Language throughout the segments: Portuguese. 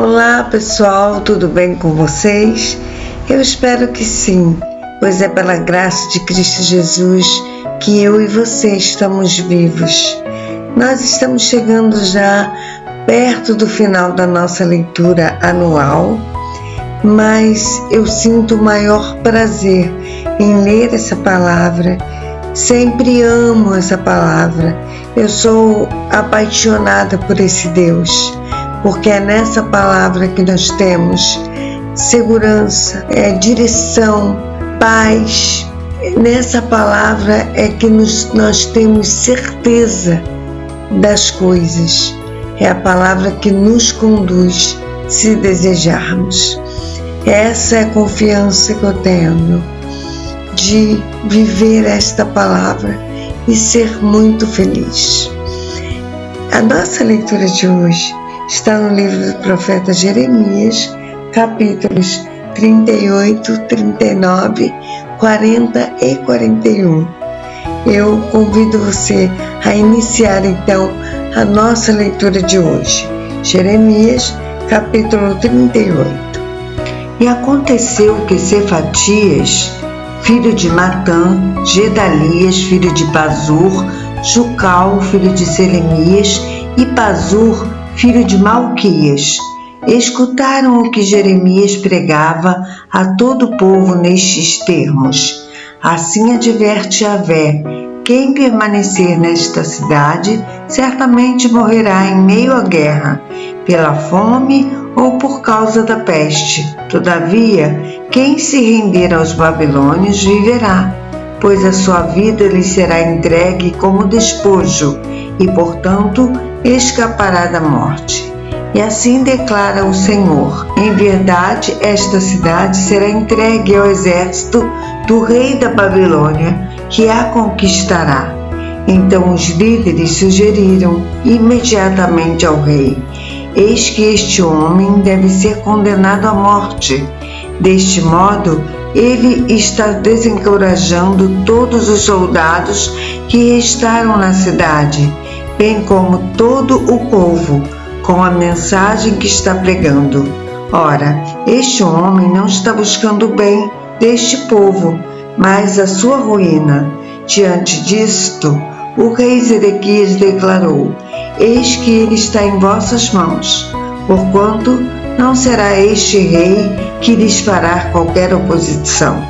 Olá pessoal, tudo bem com vocês? Eu espero que sim, pois é pela graça de Cristo Jesus que eu e você estamos vivos. Nós estamos chegando já perto do final da nossa leitura anual, mas eu sinto o maior prazer em ler essa palavra. Sempre amo essa palavra. Eu sou apaixonada por esse Deus, porque é nessa palavra que nós temos segurança, direção, paz. Nessa palavra é que nós temos certeza das coisas. É a palavra que nos conduz se desejarmos. Essa é a confiança que eu tenho de viver esta palavra e ser muito feliz. A nossa leitura de hoje está no livro do profeta Jeremias, capítulos 38, 39, 40 e 41. Eu convido você a iniciar então a nossa leitura de hoje. Jeremias, capítulo 38. E aconteceu que Cefatias, filho de Matã, Gedalias, filho de Pazur, Jucal, filho de Selemias, e Pazur, filho de Malquias, escutaram o que Jeremias pregava a todo o povo nestes termos. Assim adverte Yahvé: quem permanecer nesta cidade certamente morrerá em meio à guerra, pela fome ou por causa da peste. Todavia, quem se render aos babilônios viverá, pois a sua vida lhe será entregue como despojo, e, portanto, escapará da morte. E assim declara o Senhor: em verdade, esta cidade será entregue ao exército do rei da Babilônia, que a conquistará. Então os líderes sugeriram imediatamente ao rei: eis que este homem deve ser condenado à morte. Deste modo, ele está desencorajando todos os soldados que restaram na cidade, bem como todo o povo, com a mensagem que está pregando. Ora, este homem não está buscando o bem deste povo, mas a sua ruína. Diante disto, o rei Zedequias declarou: eis que ele está em vossas mãos, porquanto não será este rei que lhes fará qualquer oposição.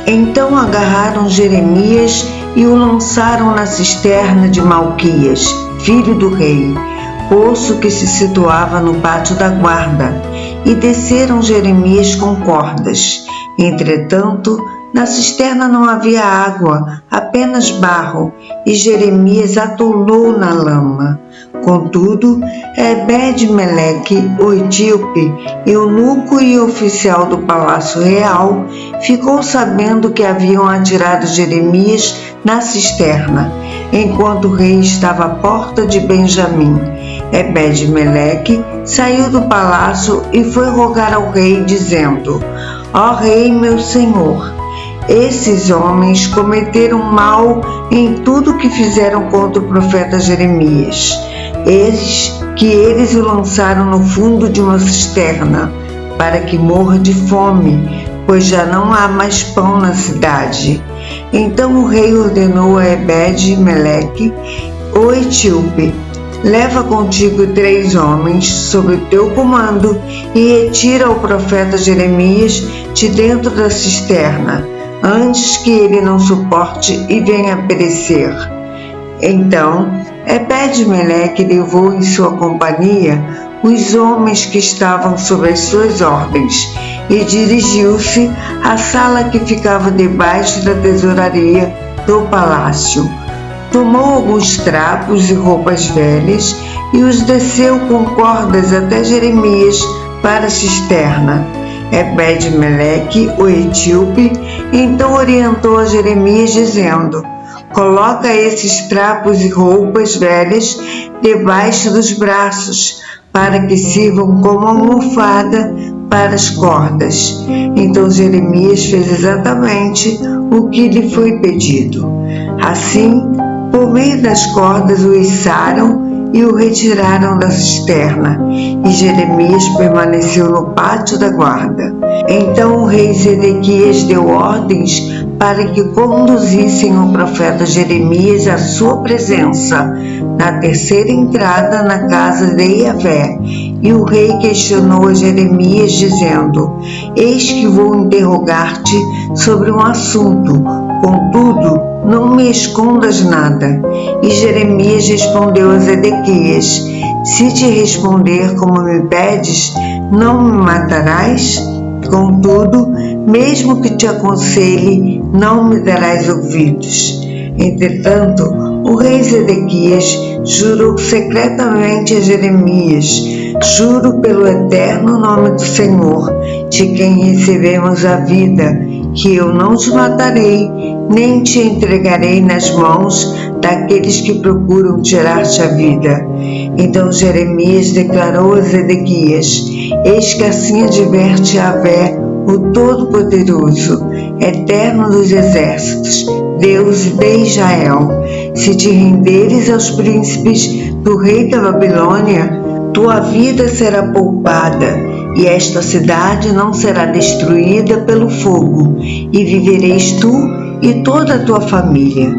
Então agarraram Jeremias e o lançaram na cisterna de Malquias, filho do rei, poço que se situava no pátio da guarda, e desceram Jeremias com cordas. Entretanto, na cisterna não havia água, apenas barro, e Jeremias atolou na lama. Contudo, Ebed-Meleque, o etíope, eunuco e oficial do palácio real, ficou sabendo que haviam atirado Jeremias na cisterna, enquanto o rei estava à porta de Benjamim. Ebed-Meleque saiu do palácio e foi rogar ao rei, dizendo: ó rei, meu senhor, esses homens cometeram mal em tudo que fizeram contra o profeta Jeremias. Eis que eles o lançaram no fundo de uma cisterna, para que morra de fome, pois já não há mais pão na cidade. Então o rei ordenou a Ebed-Meleque, o etíope: leva contigo 3 homens sob o teu comando e retira o profeta Jeremias de dentro da cisterna, antes que ele não suporte e venha a perecer. Então Ebed-Meleque levou em sua companhia os homens que estavam sob as suas ordens e dirigiu-se à sala que ficava debaixo da tesouraria do palácio. Tomou alguns trapos e roupas velhas e os desceu com cordas até Jeremias para a cisterna. Ebed-Meleque, o etíope, então orientou a Jeremias, dizendo: coloca esses trapos e roupas velhas debaixo dos braços, para que sirvam como almofada para as cordas. Então Jeremias fez exatamente o que lhe foi pedido. Assim, por meio das cordas o içaram e o retiraram da cisterna, e Jeremias permaneceu no pátio da guarda. Então o rei Zedequias deu ordens para que conduzissem o profeta Jeremias à sua presença, na terceira entrada na casa de Yahvé. E o rei questionou a Jeremias, dizendo: Eis que vou interrogar-te sobre um assunto, contudo, não me escondas nada. E Jeremias respondeu a Zedequias: Se te responder como me pedes, não me matarás? Contudo, mesmo que te aconselhe, não me darás ouvidos. Entretanto, o rei Zedequias jurou secretamente a Jeremias: Juro pelo eterno nome do Senhor, de quem recebemos a vida, que eu não te matarei, nem te entregarei nas mãos daqueles que procuram tirar-te a vida. Então Jeremias declarou a Zedequias: Eis que assim adverte Yahvé, o Todo-Poderoso, eterno dos exércitos, Deus de Israel: se te renderes aos príncipes do rei da Babilônia, tua vida será poupada, e esta cidade não será destruída pelo fogo, e vivereis tu e toda a tua família.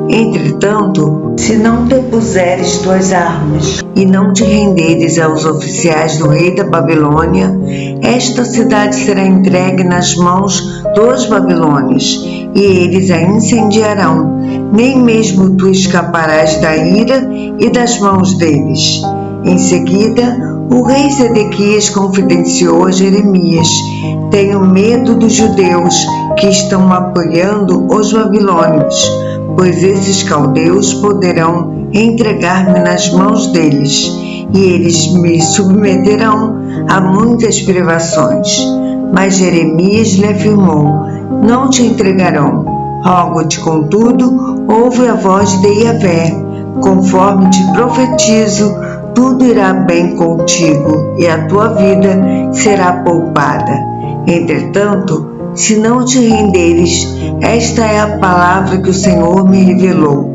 Entretanto, se não depuseres tuas armas e não te renderes aos oficiais do rei da Babilônia, esta cidade será entregue nas mãos dos babilônios, e eles a incendiarão. Nem mesmo tu escaparás da ira e das mãos deles. Em seguida, o rei Zedequias confidenciou a Jeremias: Tenho medo dos judeus que estão apoiando os babilônios, pois esses caldeus poderão entregar-me nas mãos deles, e eles me submeterão a muitas privações. Mas Jeremias lhe afirmou: Não te entregarão. Rogo-te, contudo, ouve a voz de Yahvé. Conforme te profetizo, tudo irá bem contigo, e a tua vida será poupada. Entretanto, se não te renderes, esta é a palavra que o Senhor me revelou.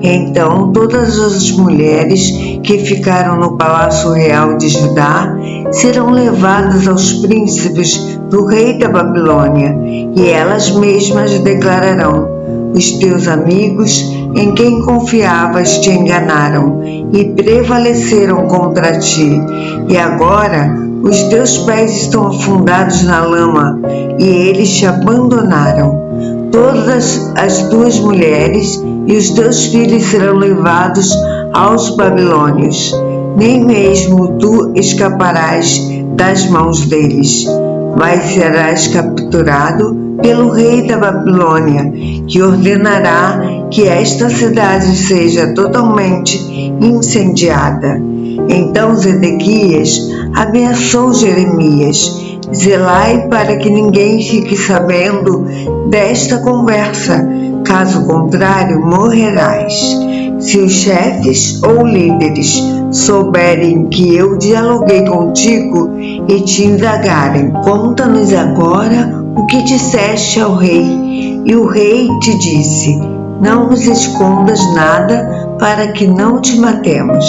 Então todas as mulheres que ficaram no palácio real de Judá serão levadas aos príncipes do rei da Babilônia, e elas mesmas declararão: Os teus amigos em quem confiavas te enganaram e prevaleceram contra ti, e agora os teus pés estão afundados na lama, e eles te abandonaram. Todas as tuas mulheres e os teus filhos serão levados aos babilônios, nem mesmo tu escaparás das mãos deles, mas serás capturado pelo rei da Babilônia, que ordenará que esta cidade seja totalmente incendiada. Então Zedequias ameaçou Jeremias: Zelai para que ninguém fique sabendo desta conversa, caso contrário morrerás. Se os chefes ou líderes souberem que eu dialoguei contigo e te indagarem: Conta-nos agora o que disseste ao rei. E o rei te disse: Não nos escondas nada para que não te matemos.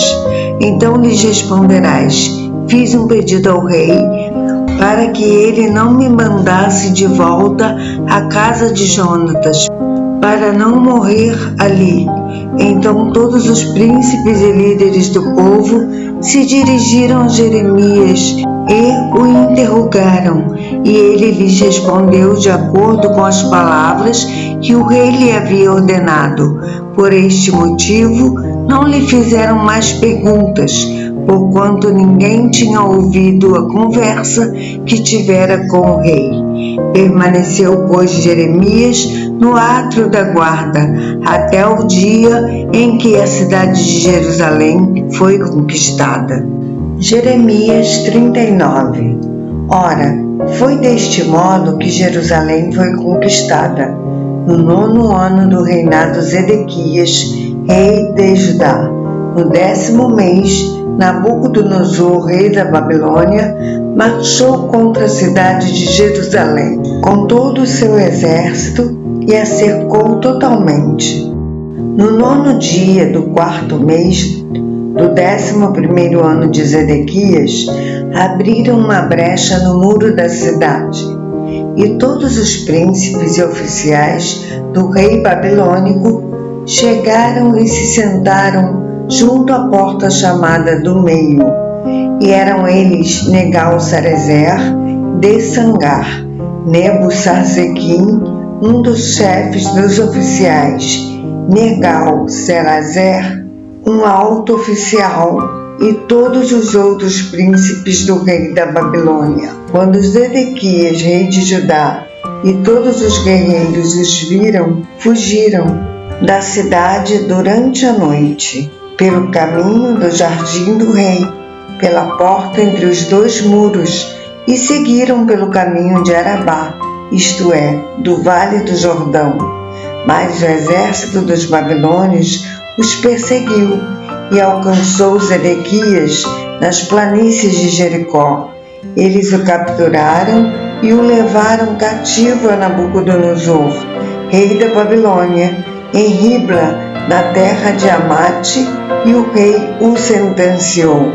Então lhes responderás: Fiz um pedido ao rei para que ele não me mandasse de volta à casa de Jonatas, para não morrer ali. Então todos os príncipes e líderes do povo se dirigiram a Jeremias e o interrogaram, e ele lhes respondeu de acordo com as palavras que o rei lhe havia ordenado. Por este motivo, não lhe fizeram mais perguntas, porquanto ninguém tinha ouvido a conversa que tivera com o rei. Permaneceu, pois, Jeremias no átrio da guarda, até o dia em que a cidade de Jerusalém foi conquistada. Jeremias 39. Ora, foi deste modo que Jerusalém foi conquistada, no 9º ano do reinado de Zedequias, rei de Judá. No 10º mês, Nabucodonosor, rei da Babilônia, marchou contra a cidade de Jerusalém, com todo o seu exército, e a cercou totalmente. No 9º dia do 4º mês, do 11º ano de Zedequias, abriram uma brecha no muro da cidade, e todos os príncipes e oficiais do rei babilônico chegaram e se sentaram junto à porta chamada do meio, e eram eles Negal-Sarezer de Sangar, Nebussarzequim, um dos chefes dos oficiais, Negal-Sarezer, um alto oficial, e todos os outros príncipes do rei da Babilônia. Quando Zedequias, rei de Judá, e todos os guerreiros os viram, fugiram da cidade durante a noite, pelo caminho do jardim do rei, pela porta entre os dois muros, e seguiram pelo caminho de Arabá, isto é, do vale do Jordão. Mas o exército dos babilônios os perseguiu e alcançou Zedequias nas planícies de Jericó. Eles o capturaram e o levaram cativo a Nabucodonosor, rei da Babilônia, em Ribla, na terra de Amate, e o rei o sentenciou.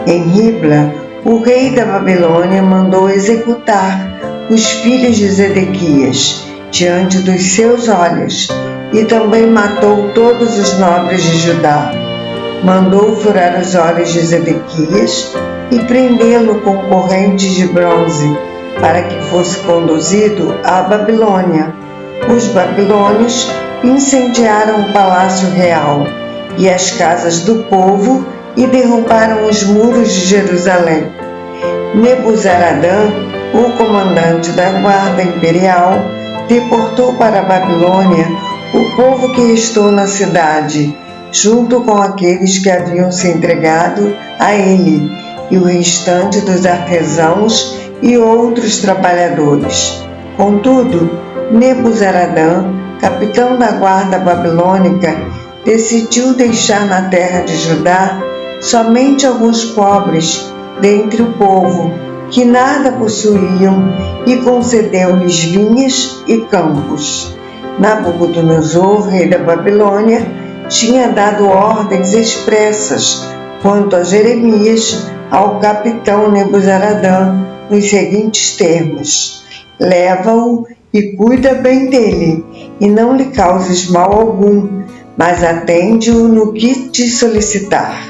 Em Ribla, o rei da Babilônia mandou executar os filhos de Zedequias diante dos seus olhos, e também matou todos os nobres de Judá. Mandou furar os olhos de Zedequias e prendê-lo com correntes de bronze, para que fosse conduzido à Babilônia. Os babilônios incendiaram o palácio real e as casas do povo e derrubaram os muros de Jerusalém. Nebuzaradã, o comandante da guarda imperial, deportou para a Babilônia o povo que restou na cidade, junto com aqueles que haviam se entregado a ele, e o restante dos artesãos e outros trabalhadores. Contudo, Nebuzaradã, capitão da guarda babilônica, decidiu deixar na terra de Judá somente alguns pobres dentre o povo, que nada possuíam, e concedeu-lhes vinhas e campos. Nabucodonosor, rei da Babilônia, tinha dado ordens expressas quanto a Jeremias ao capitão Nebuzaradã nos seguintes termos: leva-o e cuida bem dele, e não lhe causes mal algum, mas atende-o no que te solicitar.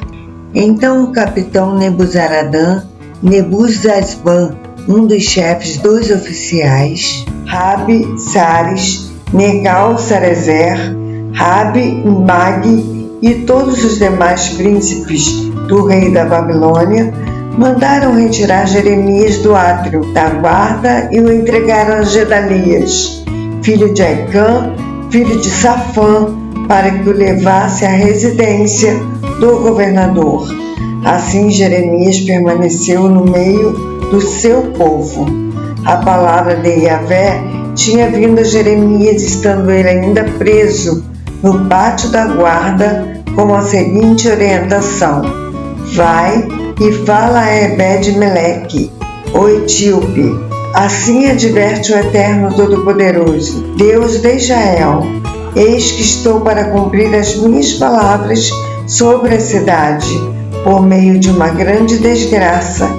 Então o capitão Nebuzaradã, Nebuzazban, um dos chefes dos oficiais, Rabi Sares, Negal-Sarezer, Rabi Mag e todos os demais príncipes do rei da Babilônia mandaram retirar Jeremias do átrio da guarda e o entregaram a Gedalias, filho de Aicã, filho de Safã, para que o levasse à residência do governador. Assim Jeremias permaneceu no meio do seu povo. A palavra de Yahvé tinha vindo a Jeremias, estando ele ainda preso no pátio da guarda, com a seguinte orientação: vai e fala a Ebed-Meleque, o etíope. Assim adverte o Eterno Todo-Poderoso, Deus de Israel: eis que estou para cumprir as minhas palavras sobre a cidade, por meio de uma grande desgraça,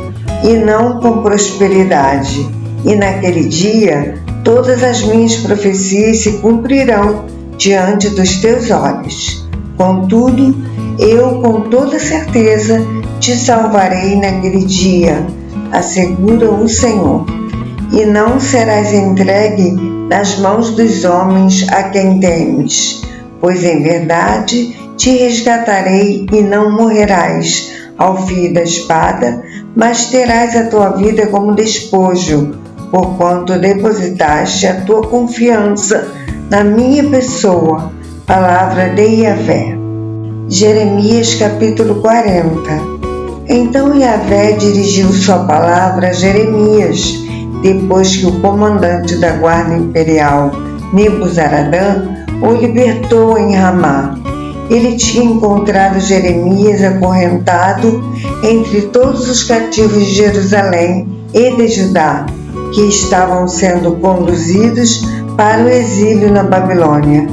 e não com prosperidade. E naquele dia todas as minhas profecias se cumprirão diante dos teus olhos. Contudo, eu com toda certeza te salvarei naquele dia, assegura o Senhor, e não serás entregue nas mãos dos homens a quem temes, pois em verdade te resgatarei e não morrerás ao fio da espada, mas terás a tua vida como despojo, porquanto depositaste a tua confiança na minha pessoa. Palavra de Yahvé. Jeremias capítulo 40. Então Yahvé dirigiu sua palavra a Jeremias, depois que o comandante da guarda imperial, Nebuzaradã, o libertou em Ramá. Ele tinha encontrado Jeremias acorrentado entre todos os cativos de Jerusalém e de Judá, que estavam sendo conduzidos para o exílio na Babilônia.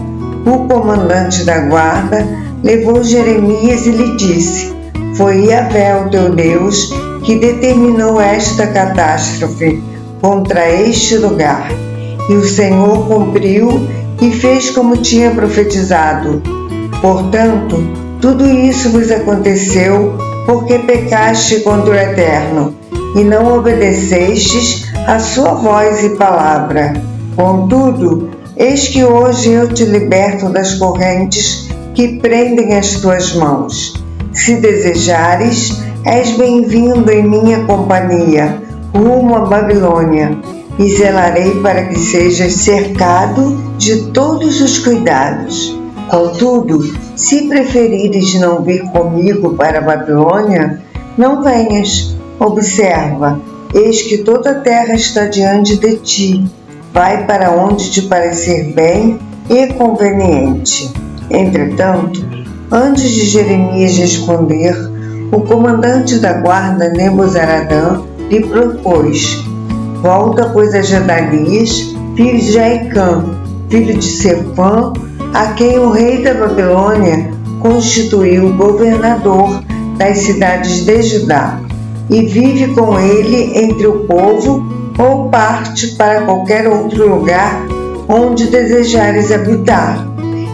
O comandante da guarda levou Jeremias e lhe disse: foi Yahvé, o teu Deus, que determinou esta catástrofe contra este lugar. E o Senhor cumpriu e fez como tinha profetizado. Portanto, tudo isso vos aconteceu porque pecaste contra o Eterno e não obedecestes a sua voz e palavra. Contudo, eis que hoje eu te liberto das correntes que prendem as tuas mãos. Se desejares, és bem-vindo em minha companhia, rumo à Babilônia, e zelarei para que sejas cercado de todos os cuidados. Contudo, se preferires não vir comigo para a Babilônia, não venhas. Observa, eis que toda a terra está diante de ti. Vai para onde te parecer bem e conveniente. Entretanto, antes de Jeremias responder, o comandante da guarda Nebuzaradã lhe propôs: volta, pois, a Gedalias, filho de Aicã, filho de Sefã, a quem o rei da Babilônia constituiu governador das cidades de Judá, e vive com ele entre o povo, ou parte para qualquer outro lugar onde desejares habitar.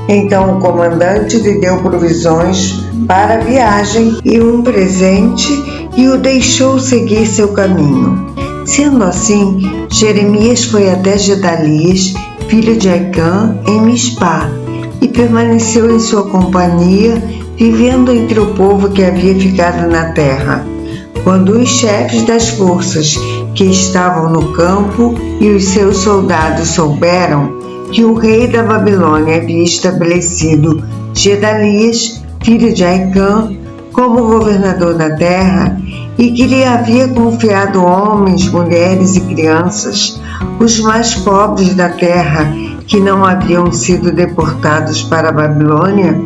Então o comandante lhe deu provisões para a viagem e um presente, e o deixou seguir seu caminho. Sendo assim, Jeremias foi até Gedalias, filho de Aicã, em Mispá, e permaneceu em sua companhia, vivendo entre o povo que havia ficado na terra. Quando os chefes das forças que estavam no campo e os seus soldados souberam que o rei da Babilônia havia estabelecido Gedalias, filho de Aicã, como governador da terra, e que lhe havia confiado homens, mulheres e crianças, os mais pobres da terra, que não haviam sido deportados para a Babilônia,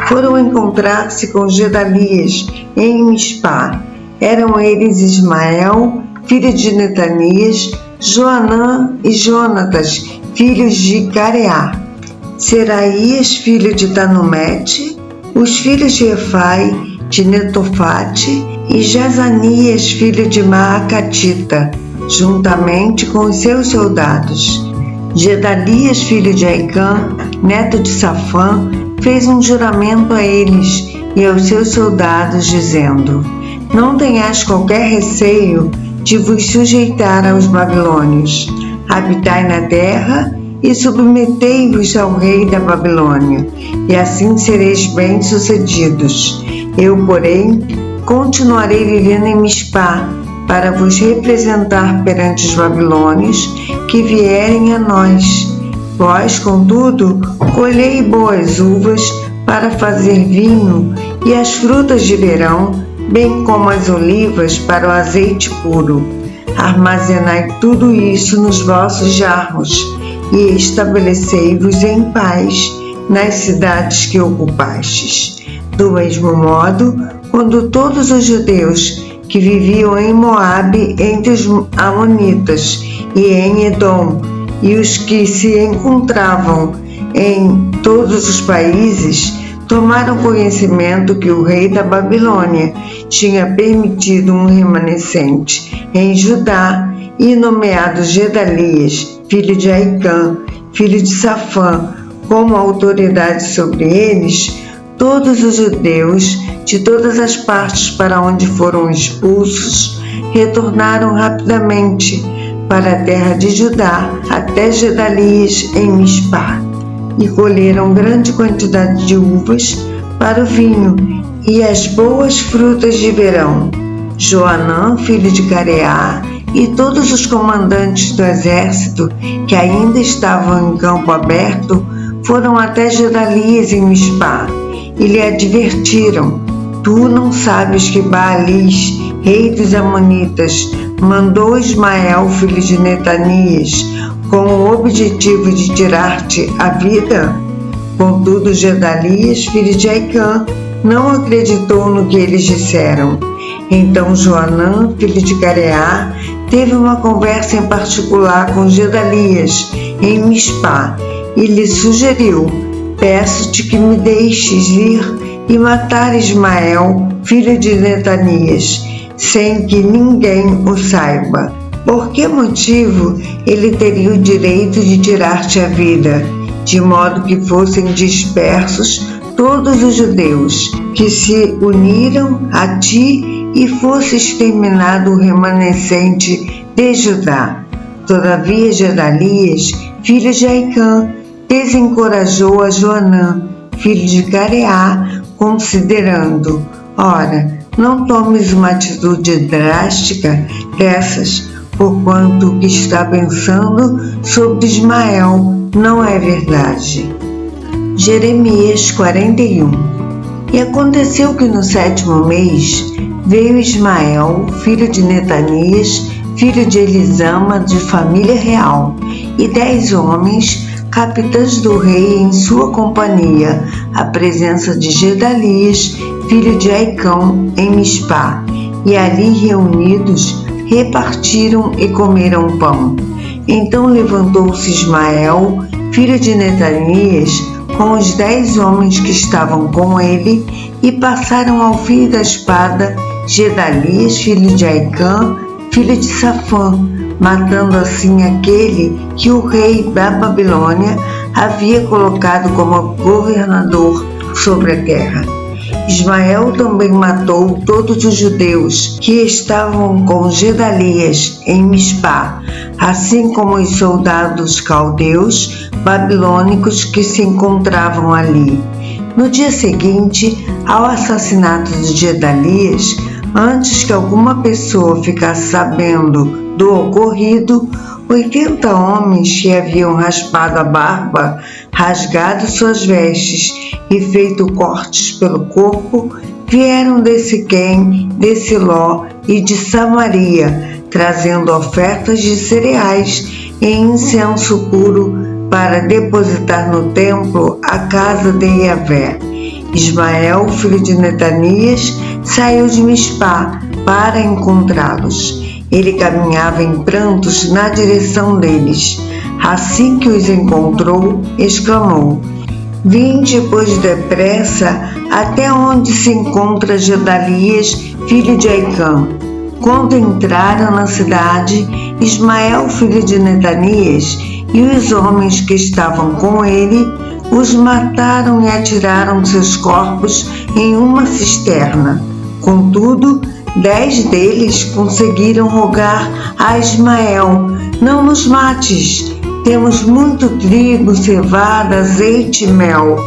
foram encontrar-se com Gedalias em Mispá. Eram eles Ismael, filho de Netanias, Joanã e Jonatas, filhos de Careá, Seraías, filho de Tanumete, os filhos de Efai, de Netofate, e Jazanias, filho de Maacatita, juntamente com os seus soldados. Gedalias, filho de Aicã, neto de Safã, fez um juramento a eles e aos seus soldados, dizendo: não tenhais qualquer receio de vos sujeitar aos babilônios. Habitai na terra e submetei-vos ao rei da Babilônia, e assim sereis bem-sucedidos. Eu, porém, continuarei vivendo em Mispá, para vos representar perante os babilônios que vierem a nós. Vós, contudo, colhei boas uvas para fazer vinho, e as frutas de verão, bem como as olivas para o azeite puro. Armazenai tudo isso nos vossos jarros, e estabelecei-vos em paz nas cidades que ocupastes. Do mesmo modo, quando todos os judeus que viviam em Moabe entre os amonitas e em Edom, e os que se encontravam em todos os países, tomaram conhecimento que o rei da Babilônia tinha permitido um remanescente em Judá, e nomeado Gedalias, filho de Aicã, filho de Safã, como autoridade sobre eles, todos os judeus de todas as partes para onde foram expulsos retornaram rapidamente para a terra de Judá, até Gedalias em Mispá, e colheram grande quantidade de uvas para o vinho e as boas frutas de verão. Joanã, filho de Careá, e todos os comandantes do exército que ainda estavam em campo aberto foram até Gedalias em Mispá e lhe advertiram: tu não sabes que Baalis, rei dos amonitas, mandou Ismael, filho de Netanias, com o objetivo de tirar-te a vida? Contudo, Gedalias, filho de Aicã, não acreditou no que eles disseram. Então Joanã, filho de Careá, teve uma conversa em particular com Gedalias em Mispá e lhe sugeriu: peço-te que me deixes ir e matar Ismael, filho de Netanias, sem que ninguém o saiba. Por que motivo ele teria o direito de tirar-te a vida, de modo que fossem dispersos todos os judeus que se uniram a ti e fosse exterminado o remanescente de Judá? Todavia Gedalias, filho de Aicã, desencorajou a Joanã, filho de Careá, considerando: ora, não tomes uma atitude drástica dessas, porquanto o que está pensando sobre Ismael não é verdade. Jeremias 41. E aconteceu que no 7º mês veio Ismael, filho de Netanias, filho de Elisama, de família real, e 10 homens, capitães do rei, em sua companhia, à presença de Gedalias, filho de Aicão, em Mispá, e ali reunidos repartiram e comeram pão. Então levantou-se Ismael, filho de Netanias, com os 10 homens que estavam com ele, e passaram ao fio da espada Gedalias, filho de Aicã, filho de Safã, matando assim aquele que o rei da Babilônia havia colocado como governador sobre a terra. Ismael também matou todos os judeus que estavam com Gedalias em Mispá, assim como os soldados caldeus babilônicos que se encontravam ali. No dia seguinte ao assassinato de Gedalias, antes que alguma pessoa ficasse sabendo do ocorrido, 80 homens que haviam raspado a barba, rasgado suas vestes e feito cortes pelo corpo, vieram de Siquém, de Siló e de Samaria, trazendo ofertas de cereais e incenso puro para depositar no templo a casa de Iavé. Ismael, filho de Netanias, saiu de Mispá para encontrá-los. Ele caminhava em prantos na direção deles. Assim que os encontrou, exclamou: Vinde, pois, depressa até onde se encontra Gedalias, filho de Aicã. Quando entraram na cidade, Ismael, filho de Netanias, e os homens que estavam com ele, os mataram e atiraram seus corpos em uma cisterna. Contudo, 10 deles conseguiram rogar a Ismael: Não nos mates, temos muito trigo, cevada, azeite e mel.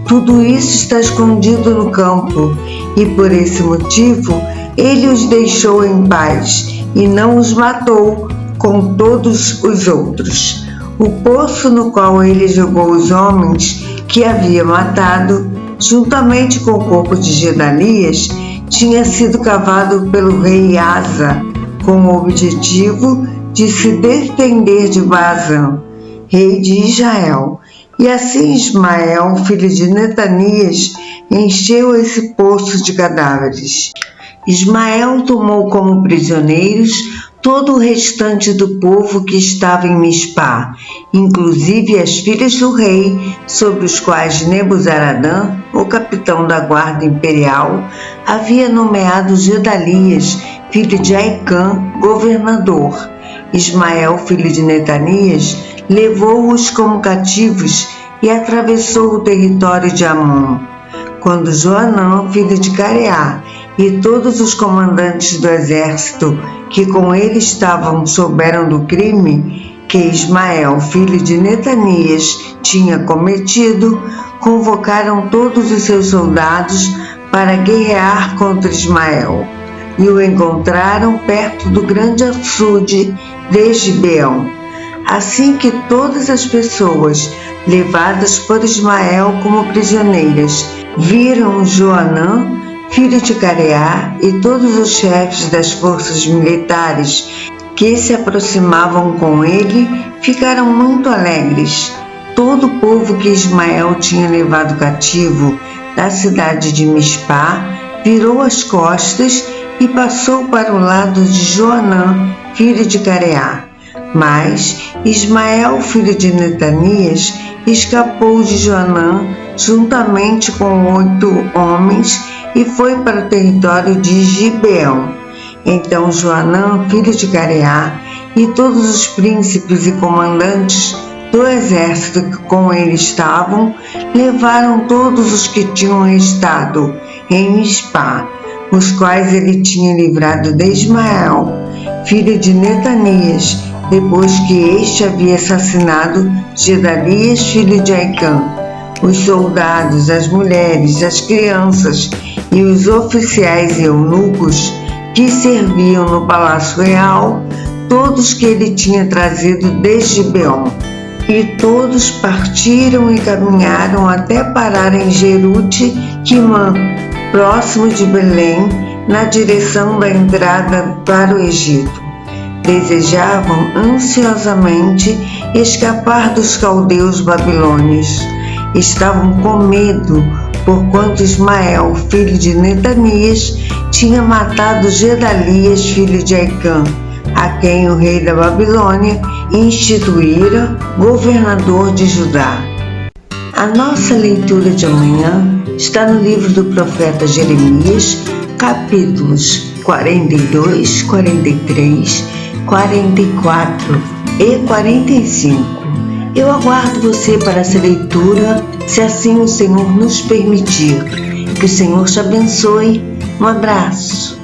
Tudo isso está escondido no campo, e por esse motivo ele os deixou em paz e não os matou com todos os outros. O poço no qual ele jogou os homens que havia matado, juntamente com o corpo de Gedalias, tinha sido cavado pelo rei Asa, com o objetivo de se defender de Baasã, rei de Israel. E assim Ismael, filho de Netanias, encheu esse poço de cadáveres. Ismael tomou como prisioneiros todo o restante do povo que estava em Mispá, inclusive as filhas do rei, sobre os quais Nebuzaradã, o capitão da guarda imperial, havia nomeado Gedalias, filho de Aicã, governador. Ismael, filho de Netanias, levou-os como cativos e atravessou o território de Amon. Quando Joanã, filho de Careá, e todos os comandantes do exército que com ele estavam souberam do crime que Ismael, filho de Netanias, tinha cometido, convocaram todos os seus soldados para guerrear contra Ismael, e o encontraram perto do grande açude de Gibeão. Assim que todas as pessoas levadas por Ismael como prisioneiras viram Joanã, filho de Careá, e todos os chefes das forças militares que se aproximavam com ele, ficaram muito alegres. Todo o povo que Ismael tinha levado cativo da cidade de Mispá virou as costas e passou para o lado de Joanã, filho de Careá. Mas Ismael, filho de Netanias, escapou de Joanã, juntamente com 8 homens, e foi para o território de Gibeão. Então Joanã, filho de Careá, e todos os príncipes e comandantes do exército que com ele estavam, levaram todos os que tinham estado em Mispá, os quais ele tinha livrado de Ismael, filho de Netanias, depois que este havia assassinado Gedalias, filho de Aicã. Os soldados, as mulheres, as crianças e os oficiais e eunucos que serviam no palácio real, todos que ele tinha trazido desde Gibeon. E todos partiram e caminharam até parar em Jerute-Quimã, próximo de Belém, na direção da entrada para o Egito. Desejavam ansiosamente escapar dos caldeus babilônios. Estavam com medo, porquanto Ismael, filho de Netanias, tinha matado Gedalias, filho de Aicã, a quem o rei da Babilônia instituíra governador de Judá. A nossa leitura de amanhã está no livro do profeta Jeremias, capítulos 42, 43, 44 e 45. Eu aguardo você para essa leitura, se assim o Senhor nos permitir. Que o Senhor te abençoe. Um abraço.